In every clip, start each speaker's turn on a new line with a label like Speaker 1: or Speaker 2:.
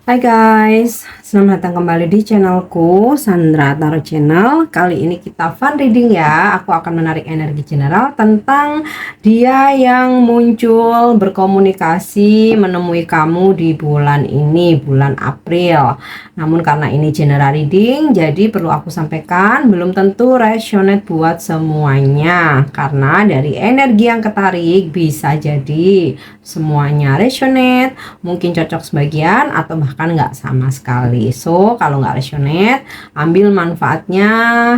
Speaker 1: Hai guys, selamat datang kembali di channelku Sandra Tarot Channel. Kali ini kita fun reading ya. Aku akan menarik energi general tentang dia yang muncul berkomunikasi menemui kamu di bulan ini, bulan April. Namun karena ini general reading, jadi perlu aku sampaikan belum tentu resonate buat semuanya. Karena dari energi yang ketarik bisa jadi semuanya resonate, mungkin cocok sebagian atau bahkan nggak sama sekali. So kalau nggak resonate, ambil manfaatnya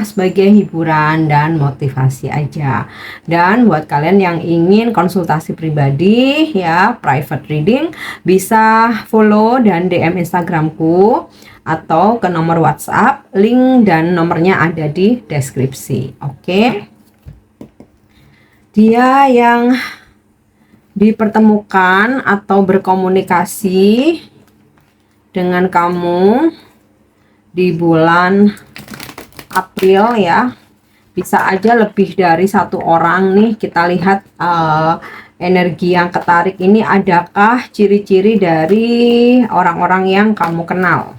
Speaker 1: sebagai hiburan dan motivasi aja. Dan buat kalian yang ingin konsultasi pribadi ya, private reading, bisa follow dan DM Instagramku atau ke nomor WhatsApp, link dan nomornya ada di deskripsi. Oke. Dia yang dipertemukan atau berkomunikasi dengan kamu di bulan April ya, bisa aja lebih dari satu orang nih. Kita lihat energi yang ketarik ini, adakah ciri-ciri dari orang-orang yang kamu kenal.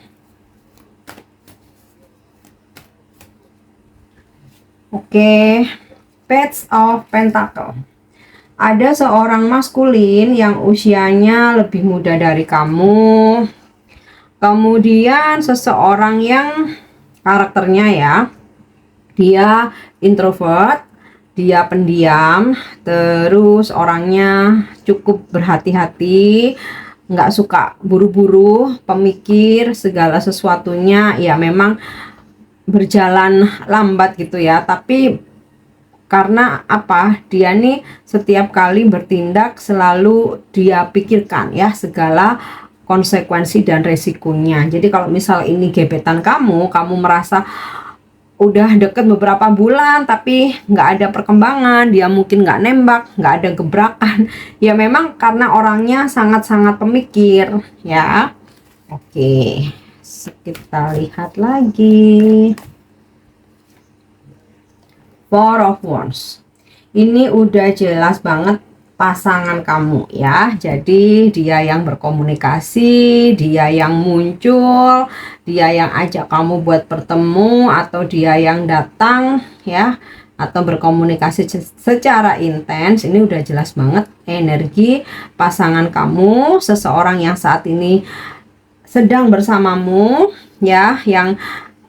Speaker 1: Oke, Page of Pentacle. Ada seorang maskulin yang usianya lebih muda dari kamu. Kemudian seseorang yang karakternya ya, dia introvert, dia pendiam, terus orangnya cukup berhati-hati, nggak suka buru-buru, pemikir segala sesuatunya ya memang berjalan lambat gitu ya. Tapi karena apa, dia nih setiap kali bertindak selalu dia pikirkan ya segala konsekuensi dan resikonya. Jadi kalau misal ini gebetan kamu merasa udah deket beberapa bulan tapi nggak ada perkembangan, dia mungkin nggak nembak, nggak ada gebrakan, ya memang karena orangnya sangat-sangat pemikir ya. Oke, kita lihat lagi. Four of Wands. Ini udah jelas banget pasangan kamu ya. Jadi dia yang berkomunikasi, dia yang muncul, dia yang ajak kamu buat bertemu, atau dia yang datang ya, atau berkomunikasi secara intens. Ini udah jelas banget energi pasangan kamu, seseorang yang saat ini sedang bersamamu ya, yang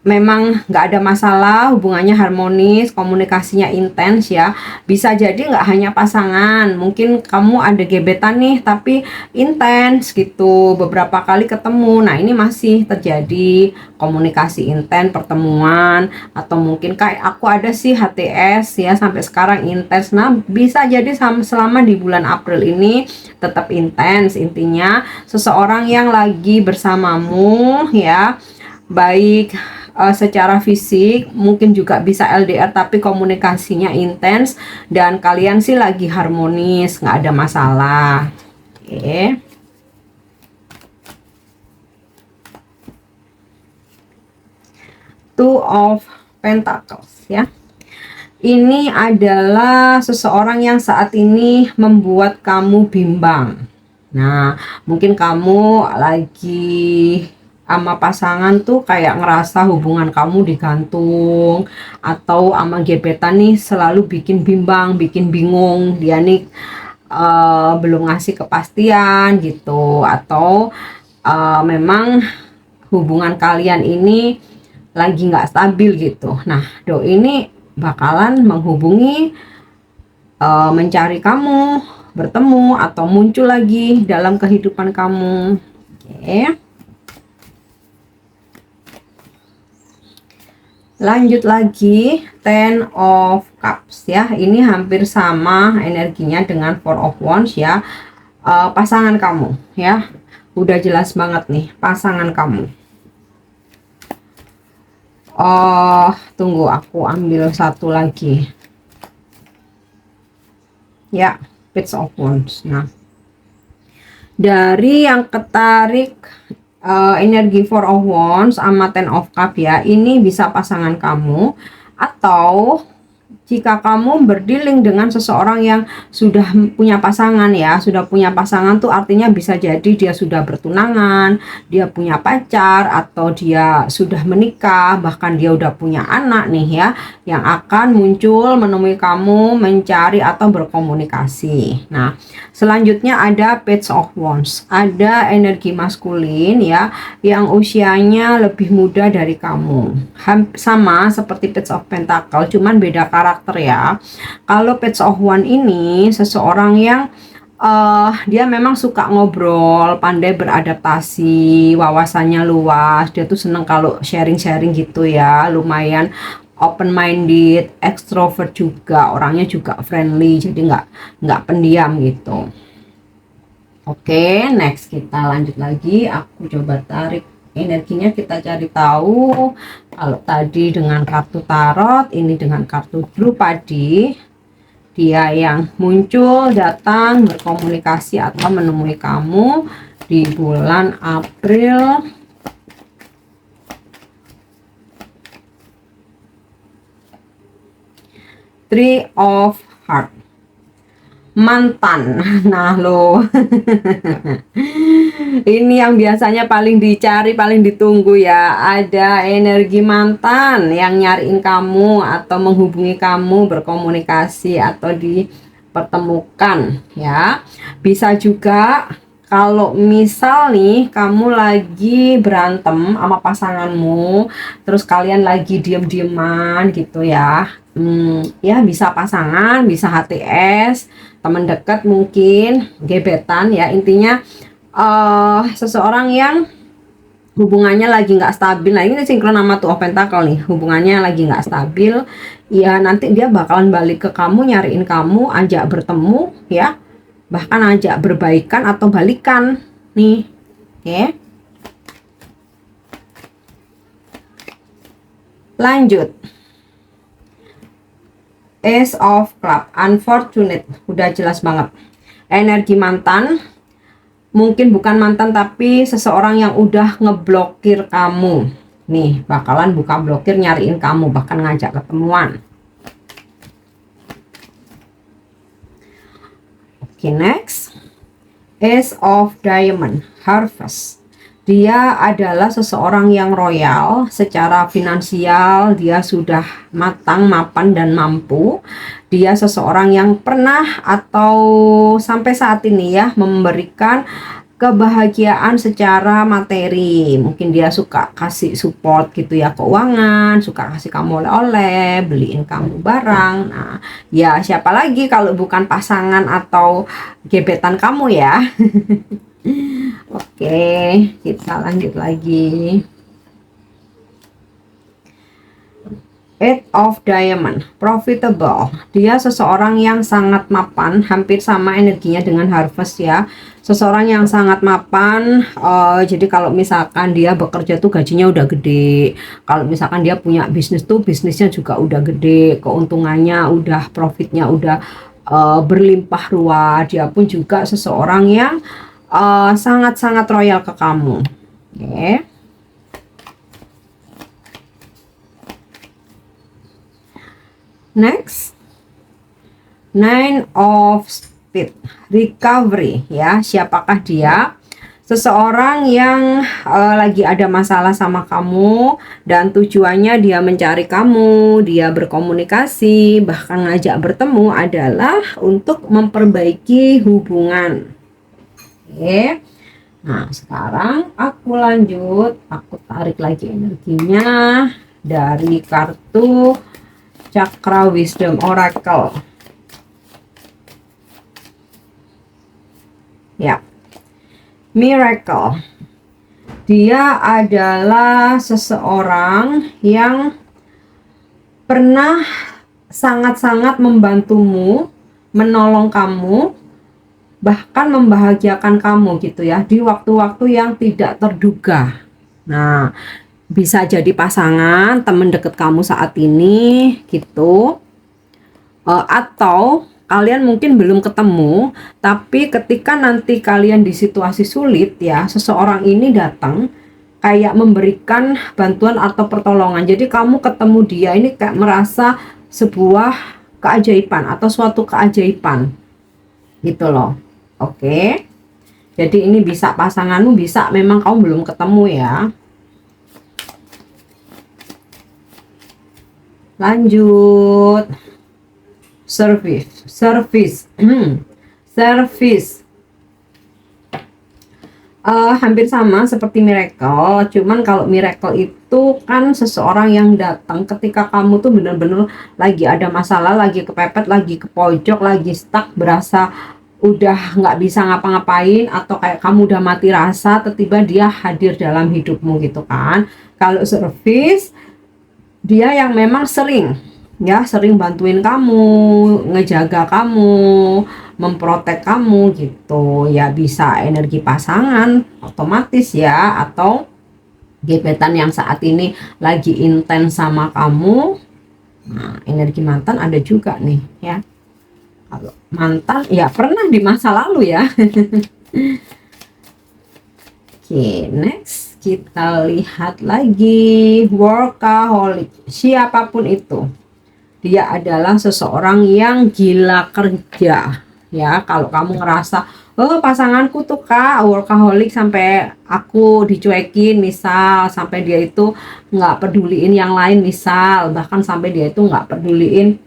Speaker 1: memang nggak ada masalah, hubungannya harmonis, komunikasinya intens ya. Bisa jadi nggak hanya pasangan, mungkin kamu ada gebetan nih tapi intens gitu, beberapa kali ketemu. Nah ini masih terjadi komunikasi intens, pertemuan, atau mungkin kayak aku ada sih HTS ya, sampai sekarang intens. Nah bisa jadi selama di bulan April ini tetap intens. Intinya seseorang yang lagi bersamamu ya, baik secara fisik, mungkin juga bisa LDR tapi komunikasinya intens dan kalian sih lagi harmonis, nggak ada masalah. Oke. Two of Pentacles ya. Ini adalah seseorang yang saat ini membuat kamu bimbang. Nah, mungkin kamu lagi sama pasangan tuh kayak ngerasa hubungan kamu digantung, atau sama gebetan nih selalu bikin bimbang, bikin bingung. Dia nih belum ngasih kepastian gitu, atau memang hubungan kalian ini lagi nggak stabil gitu. Nah, doi ini bakalan menghubungi, mencari kamu, bertemu atau muncul lagi dalam kehidupan kamu. Oke. Lanjut lagi, Ten of Cups ya. Ini hampir sama energinya dengan Four of Wands ya. Pasangan kamu ya. Udah jelas banget nih pasangan kamu. Tunggu aku ambil satu lagi. Ya, Page of Wands. Nah, dari yang ketarik energi Four of Wands sama Ten of Cups ya, ini bisa pasangan kamu, atau jika kamu berdealing dengan seseorang yang sudah punya pasangan ya, sudah punya pasangan tuh artinya bisa jadi dia sudah bertunangan, dia punya pacar, atau dia sudah menikah, bahkan dia udah punya anak nih ya, yang akan muncul menemui kamu, mencari atau berkomunikasi. Nah, selanjutnya ada Page of Wands, ada energi maskulin ya, yang usianya lebih muda dari kamu. Sama seperti Page of Pentacle, cuman beda karakter ya. Kalau Page of Wands ini seseorang yang dia memang suka ngobrol, pandai beradaptasi, wawasannya luas. Dia tuh seneng kalau sharing-sharing gitu ya, lumayan open minded, extrovert juga, orangnya juga friendly, jadi nggak pendiam gitu. Oke, next kita lanjut lagi. Aku coba tarik energinya, kita cari tahu. Kalau tadi dengan kartu tarot, ini dengan kartu Drupadi. Dia yang muncul, datang, berkomunikasi atau menemui kamu di bulan April. Three of Hearts, mantan. Nah lo ini yang biasanya paling dicari, paling ditunggu ya. Ada energi mantan yang nyariin kamu atau menghubungi kamu, berkomunikasi atau dipertemukan ya. Bisa juga kalau misal nih kamu lagi berantem sama pasanganmu, terus kalian lagi diem-dieman gitu ya. Ya bisa pasangan, bisa HTS, teman dekat mungkin, gebetan ya. Intinya seseorang yang hubungannya lagi nggak stabil. Nah, ini sinkron sama Two of Pentacle nih, hubungannya lagi nggak stabil ya. Nanti dia bakalan balik ke kamu, nyariin kamu, ajak bertemu ya, bahkan ajak berbaikan atau balikan nih. Oke, lanjut. Ace of Cups, unfortunate, udah jelas banget. Energi mantan, mungkin bukan mantan tapi seseorang yang udah ngeblokir kamu. Nih, bakalan buka blokir, nyariin kamu, bahkan ngajak ketemuan. Oke, next. Ace of Diamond, Harvest. Dia adalah seseorang yang royal secara finansial, dia sudah matang, mapan, dan mampu. Dia seseorang yang pernah atau sampai saat ini ya memberikan kebahagiaan secara materi. Mungkin dia suka kasih support gitu ya, keuangan, suka kasih kamu oleh-oleh, beliin kamu barang. Nah, ya siapa lagi kalau bukan pasangan atau gebetan kamu ya. Oke, kita lanjut lagi. Eight of Diamond, profitable. Dia seseorang yang sangat mapan, hampir sama energinya dengan Harvest ya. Seseorang yang sangat mapan. Jadi kalau misalkan dia bekerja tuh gajinya udah gede. Kalau misalkan dia punya bisnis tuh bisnisnya juga udah gede. Keuntungannya udah, profitnya udah berlimpah ruah. Dia pun juga seseorang yang sangat-sangat royal ke kamu. Oke. Next, Nine of Spades, recovery ya. Siapakah dia? Seseorang yang lagi ada masalah sama kamu dan tujuannya dia mencari kamu, dia berkomunikasi, bahkan ngajak bertemu adalah untuk memperbaiki hubungan. Oke. Nah, sekarang aku lanjut, aku tarik lagi energinya dari kartu Chakra Wisdom Oracle. Ya. Miracle. Dia adalah seseorang yang pernah sangat-sangat membantumu, menolong kamu, bahkan membahagiakan kamu gitu ya, di waktu-waktu yang tidak terduga. Nah, bisa jadi pasangan, teman dekat kamu saat ini gitu, atau kalian mungkin belum ketemu, tapi ketika nanti kalian di situasi sulit ya, seseorang ini datang kayak memberikan bantuan atau pertolongan. Jadi kamu ketemu dia ini kayak merasa sebuah keajaiban atau suatu keajaiban gitu loh. Oke, jadi ini bisa pasanganmu, bisa memang kamu belum ketemu ya. Lanjut, service service service. Hampir sama seperti miracle, cuman kalau miracle itu kan seseorang yang datang ketika kamu tuh bener-bener lagi ada masalah, lagi kepepet, lagi ke pojok, lagi stuck, berasa udah nggak bisa ngapa-ngapain, atau kayak kamu udah mati rasa, tiba-tiba dia hadir dalam hidupmu gitu kan. Kalau service, dia yang memang sering ya, sering bantuin kamu, ngejaga kamu, memprotek kamu gitu ya. Bisa energi pasangan otomatis ya, atau gebetan yang saat ini lagi intens sama kamu. Nah, energi mantan ada juga nih ya. Kalau mantan ya pernah di masa lalu ya. Oke, next kita lihat lagi workaholic. Siapapun itu, dia adalah seseorang yang gila kerja ya. Kalau kamu ngerasa oh pasanganku tuh kak workaholic sampai aku dicuekin, misal sampai dia itu nggak peduliin yang lain, misal bahkan sampai dia itu nggak peduliin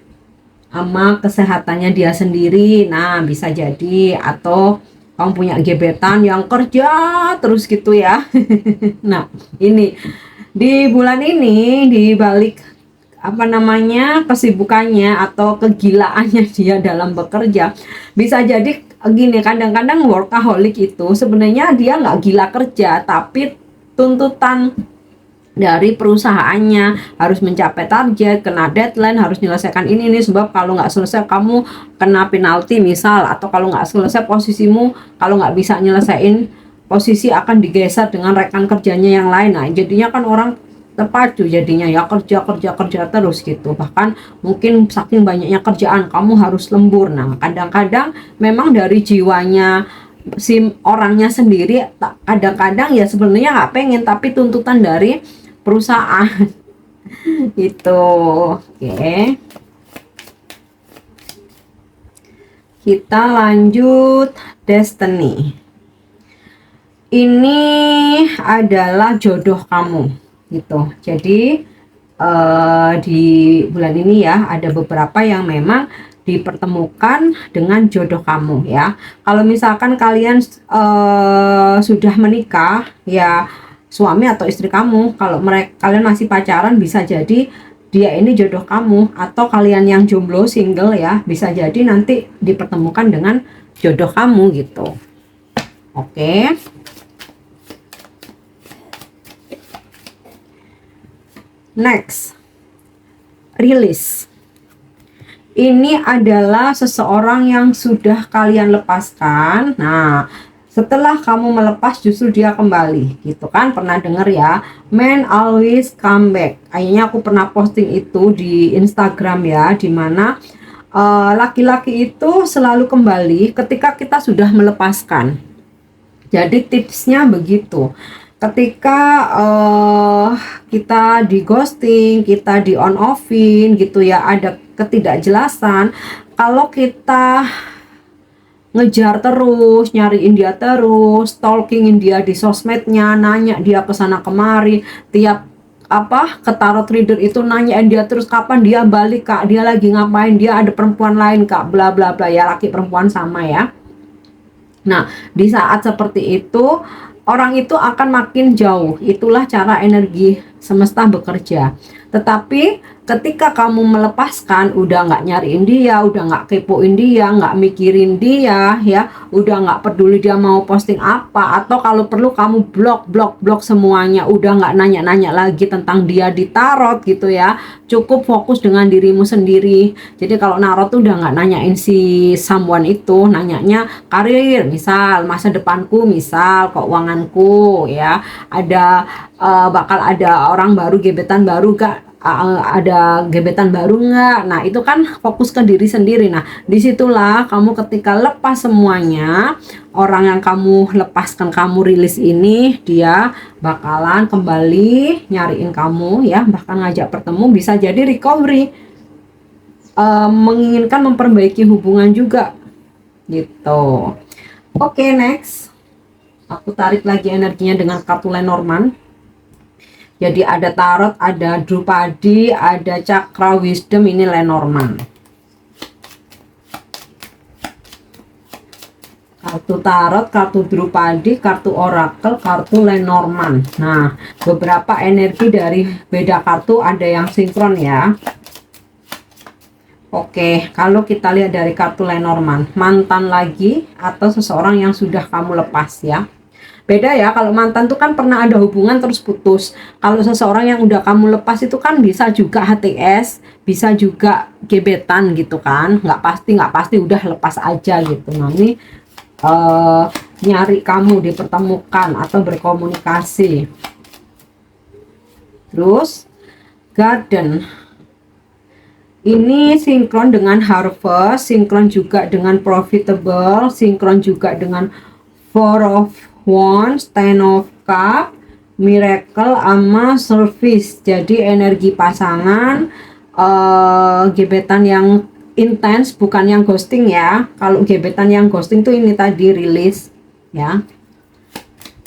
Speaker 1: sama kesehatannya dia sendiri, nah bisa jadi. Atau kamu punya gebetan yang kerja terus gitu ya. Nah ini di bulan ini, di balik kesibukannya atau kegilaannya dia dalam bekerja, bisa jadi gini, kadang-kadang workaholic itu sebenarnya dia nggak gila kerja, tapi tuntutan dari perusahaannya harus mencapai target, kena deadline, harus menyelesaikan ini nih, sebab kalau nggak selesai kamu kena penalti misal, atau kalau nggak selesai posisimu, kalau nggak bisa nyelesain posisi akan digeser dengan rekan kerjanya yang lain. Nah jadinya kan orang terpacu jadinya ya, kerja terus gitu. Bahkan mungkin saking banyaknya kerjaan kamu harus lembur. Nah kadang-kadang memang dari jiwanya si orangnya sendiri, kadang-kadang ya sebenarnya nggak pengen, tapi tuntutan dari perusahaan. Itu oke. Kita lanjut destiny. Ini adalah jodoh kamu gitu. Jadi di bulan ini ya ada beberapa yang memang dipertemukan dengan jodoh kamu ya. Kalau misalkan kalian sudah menikah ya, suami atau istri kamu, kalau kalian masih pacaran, bisa jadi dia ini jodoh kamu. Atau kalian yang jomblo single ya, bisa jadi nanti dipertemukan dengan jodoh kamu gitu. Oke. Next, release. Ini adalah seseorang yang sudah kalian lepaskan. Nah, setelah kamu melepas justru dia kembali gitu kan. Pernah dengar ya, man always come back. Kayaknya aku pernah posting itu di Instagram ya, dimana laki-laki itu selalu kembali ketika kita sudah melepaskan. Jadi tipsnya begitu. Ketika kita di ghosting, kita di on offin gitu ya, ada ketidakjelasan, kalau kita ngejar terus, nyariin dia terus, stalkingin dia di sosmednya, nanya dia kesana kemari, tiap ke tarot reader itu nanyain dia terus kapan dia balik kak, dia lagi ngapain, dia ada perempuan lain kak, bla bla bla ya, laki perempuan sama ya. Nah di saat seperti itu orang itu akan makin jauh. Itulah cara energi semesta bekerja. Tetapi ketika kamu melepaskan, udah nggak nyariin dia, udah nggak kepoin dia, nggak mikirin dia ya, udah nggak peduli dia mau posting apa, atau kalau perlu kamu blok semuanya, udah nggak nanya-nanya lagi tentang dia di tarot gitu ya, cukup fokus dengan dirimu sendiri. Jadi kalau narot tuh udah nggak nanyain si someone itu, nanyanya karir misal, masa depanku misal, keuanganku ya, ada bakal ada orang baru, gebetan baru gak, ada gebetan baru nggak. Nah itu kan fokus ke diri sendiri. Nah disitulah kamu ketika lepas semuanya, orang yang kamu lepaskan, kamu rilis ini, dia bakalan kembali nyariin kamu ya, bahkan ngajak bertemu, bisa jadi recovery menginginkan memperbaiki hubungan juga gitu. Oke, next. Aku tarik lagi energinya dengan kartu Lenormand. Jadi ada Tarot, ada Drupadi, ada Cakra Wisdom, ini Lenormand. Kartu Tarot, kartu Drupadi, kartu Oracle, kartu Lenormand. Nah, beberapa energi dari beda kartu ada yang sinkron ya. Oke, kalau kita lihat dari kartu Lenormand, mantan lagi atau seseorang yang sudah kamu lepas ya. Beda ya, kalau mantan tuh kan pernah ada hubungan terus putus. Kalau seseorang yang udah kamu lepas itu kan bisa juga HTS, bisa juga gebetan gitu kan. Nggak pasti udah lepas aja gitu. Nah ini nyari kamu dipertemukan atau berkomunikasi. Terus Garden. Ini sinkron dengan Harvest, sinkron juga dengan Profitable, sinkron juga dengan Four of Wands, Ten of Cup, Miracle, sama Service. Jadi energi pasangan, gebetan yang intens, bukan yang ghosting ya. Kalau gebetan yang ghosting tuh ini tadi rilis ya.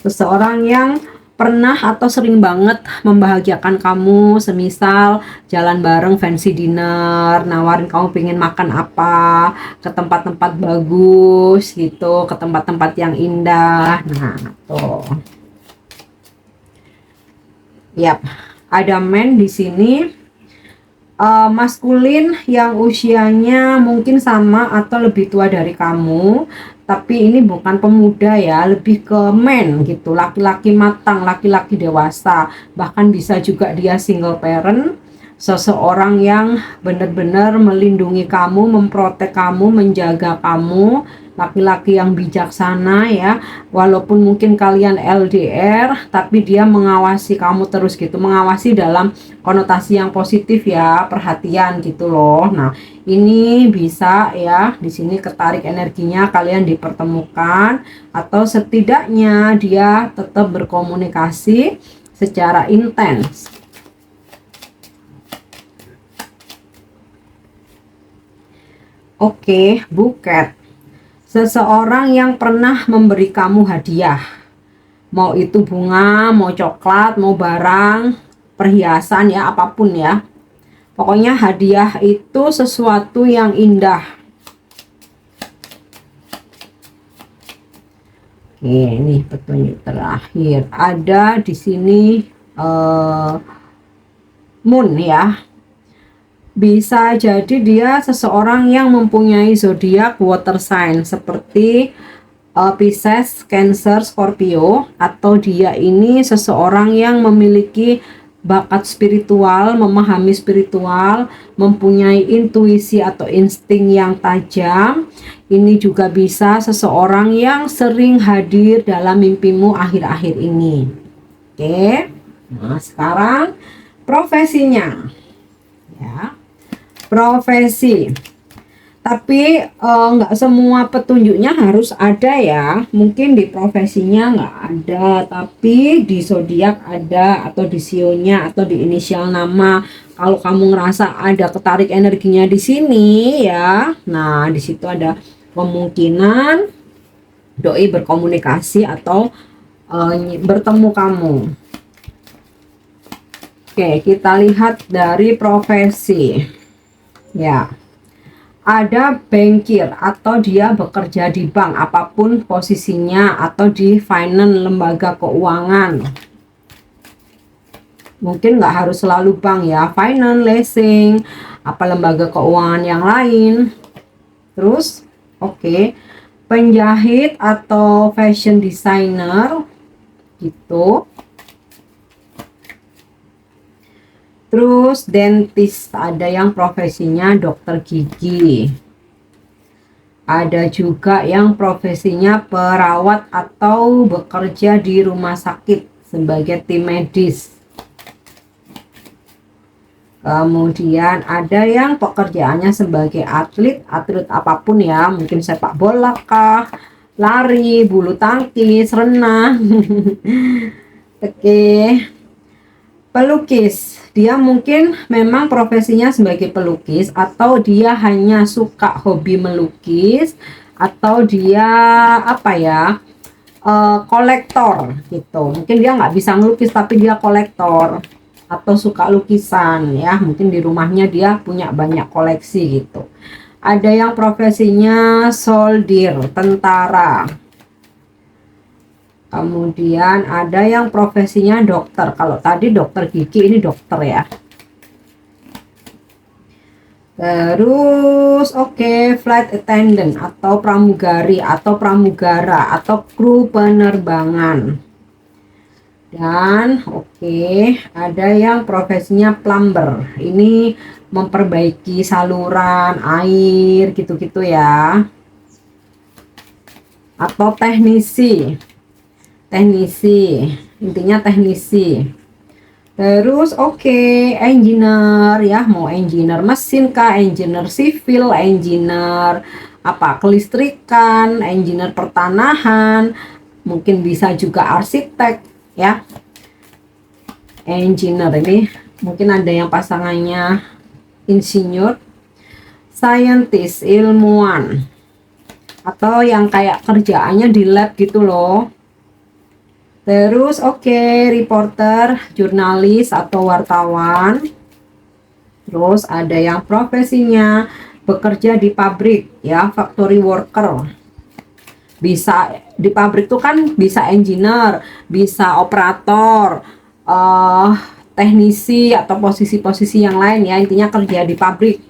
Speaker 1: Seseorang yang pernah atau sering banget membahagiakan kamu, semisal jalan bareng fancy dinner, nawarin kamu pengen makan apa, ke tempat-tempat bagus gitu, ke tempat-tempat yang indah. Nah tuh, yap, ada man di sini, maskulin yang usianya mungkin sama atau lebih tua dari kamu, tapi ini bukan pemuda ya, lebih ke man gitu, laki-laki matang, laki-laki dewasa, bahkan bisa juga dia single parent, seseorang yang benar-benar melindungi kamu, memprotek kamu, menjaga kamu, laki-laki yang bijaksana ya, walaupun mungkin kalian LDR, tapi dia mengawasi kamu terus gitu, mengawasi dalam konotasi yang positif ya, perhatian gitu loh. Nah ini bisa ya, di sini ketarik energinya, kalian dipertemukan atau setidaknya dia tetap berkomunikasi secara intens. Oke, buket. Seseorang yang pernah memberi kamu hadiah. Mau itu bunga, mau coklat, mau barang, perhiasan ya, apapun ya. Pokoknya hadiah itu sesuatu yang indah. Oke, ini petunjuk terakhir. Ada di sini moon ya. Bisa jadi dia seseorang yang mempunyai zodiak water sign seperti Pisces, Cancer, Scorpio, atau dia ini seseorang yang memiliki bakat spiritual, memahami spiritual, mempunyai intuisi atau insting yang tajam. Ini juga bisa seseorang yang sering hadir dalam mimpimu akhir-akhir ini. Oke, nah sekarang profesinya ya, profesi. Tapi nggak semua petunjuknya harus ada ya, mungkin di profesinya nggak ada, tapi di zodiak ada, atau di sionya, atau di inisial nama. Kalau kamu ngerasa ada ketarik energinya di sini ya, nah di situ ada kemungkinan doi berkomunikasi atau bertemu kamu. Oke, kita lihat dari profesi ya. Ada bankir atau dia bekerja di bank, apapun posisinya, atau di finance, lembaga keuangan. Mungkin nggak harus selalu bank ya, finance, leasing, apa lembaga keuangan yang lain. Terus oke, penjahit atau fashion designer gitu. Terus dentist, ada yang profesinya dokter gigi. Ada juga yang profesinya perawat atau bekerja di rumah sakit sebagai tim medis. Kemudian ada yang pekerjaannya sebagai atlet, atlet apapun ya, mungkin sepak bola kah, lari, bulu tangkis, renang. Oke. Pelukis, dia mungkin memang profesinya sebagai pelukis, atau dia hanya suka hobi melukis, atau dia apa ya, kolektor gitu. Mungkin dia nggak bisa melukis tapi dia kolektor atau suka lukisan ya. Mungkin di rumahnya dia punya banyak koleksi gitu. Ada yang profesinya soldier, tentara. Kemudian ada yang profesinya dokter. Kalau tadi dokter gigi, ini dokter ya. Terus flight attendant atau pramugari atau pramugara atau kru penerbangan. Dan ada yang profesinya plumber. Ini memperbaiki saluran air gitu-gitu ya. Atau teknisi. Intinya teknisi. Terus engineer ya, mau engineer mesin kah, engineer sivil, engineer apa kelistrikan, engineer pertanahan, mungkin bisa juga arsitek ya. Engineer ini mungkin ada yang pasangannya insinyur, scientist, ilmuwan, atau yang kayak kerjaannya di lab gitu loh. Terus reporter, jurnalis atau wartawan. Terus ada yang profesinya bekerja di pabrik ya, factory worker. Bisa di pabrik tuh kan bisa engineer, bisa operator, teknisi atau posisi-posisi yang lain ya, intinya kerja di pabrik.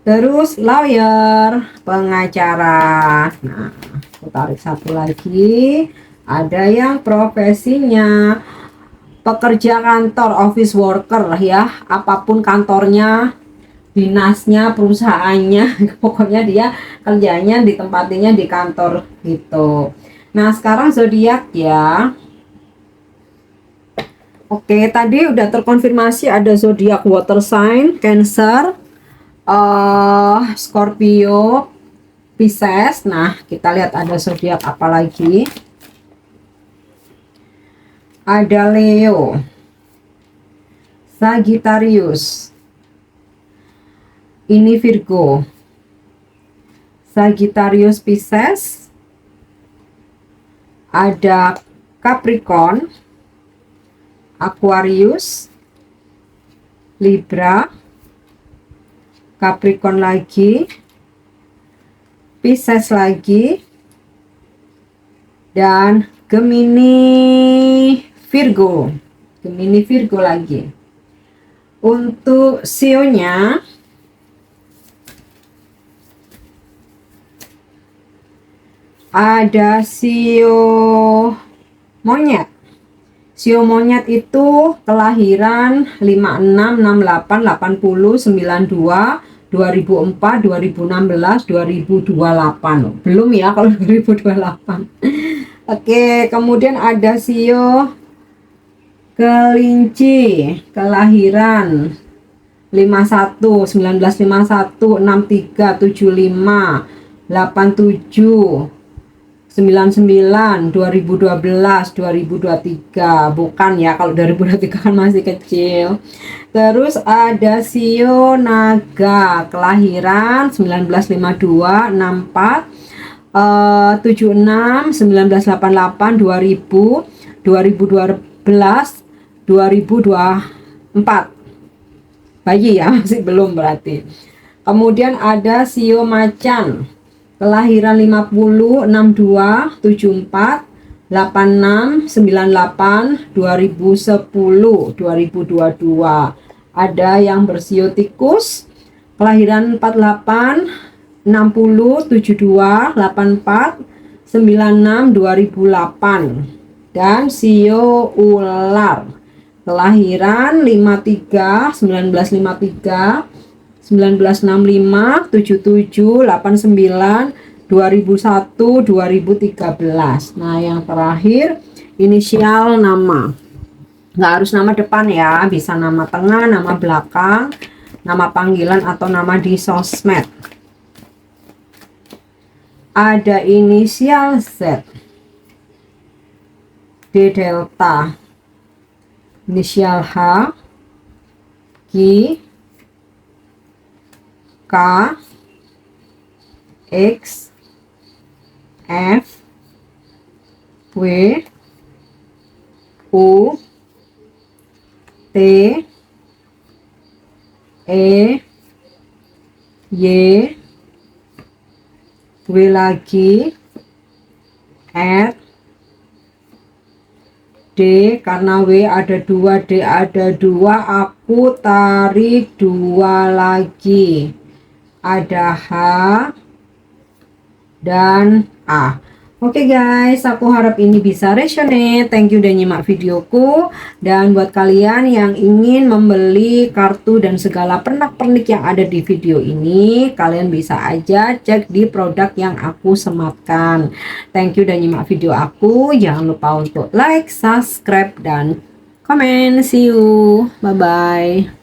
Speaker 1: Terus lawyer, pengacara. Nah, aku tarik satu lagi. Ada yang profesinya pekerja kantor, office worker ya, apapun kantornya, dinasnya, perusahaannya, pokoknya dia kerjanya ditempatinya di kantor gitu. Nah, sekarang zodiak ya. Tadi udah terkonfirmasi ada zodiak water sign, Cancer, Scorpio, Pisces. Nah, kita lihat ada zodiak apa lagi. Ada Leo, Sagittarius, ini Virgo, Sagittarius, Pisces, ada Capricorn, Aquarius, Libra, Capricorn lagi, Pisces lagi, dan Gemini Virgo lagi. Untuk sionya ada sio monyet. Sio monyet itu kelahiran 56, 68, 80, 92, 2004, 2016, 2028. Belum ya kalau 2028. Kemudian ada sio kelinci, kelahiran 51, 1951, 63, 75, 87, 99, 2012, 2023. Bukan ya, kalau 2023 kan masih kecil. Terus ada sio naga, kelahiran 1952, 64, 76, 1988, 2000, 2012, 2024. Bayi ya, masih belum berarti. Kemudian ada sio macan, kelahiran 50, 62, 74, 86, 98, 2010, 2022. Ada yang bersio tikus, kelahiran 48, 60, 72, 84, 96, 2008. Dan sio ular, kelahiran 53, 1953, 1965, 77, 89, 2001, 2013. Nah, yang terakhir inisial nama. Nggak harus nama depan ya, bisa nama tengah, nama belakang, nama panggilan, atau nama di sosmed. Ada inisial Z, D delta, inisial H, Q, K, X, F, W, U, T, E, Y, W lagi, R, D, karena W ada 2, D ada 2, aku tarik 2 lagi. Ada H dan A. Oke guys, aku harap ini bisa resonate. Thank you udah nyimak videoku. Dan buat kalian yang ingin membeli kartu dan segala pernak-pernik yang ada di video ini, kalian bisa aja cek di produk yang aku sematkan. Thank you udah nyimak video aku. Jangan lupa untuk like, subscribe, dan komen. See you. Bye-bye.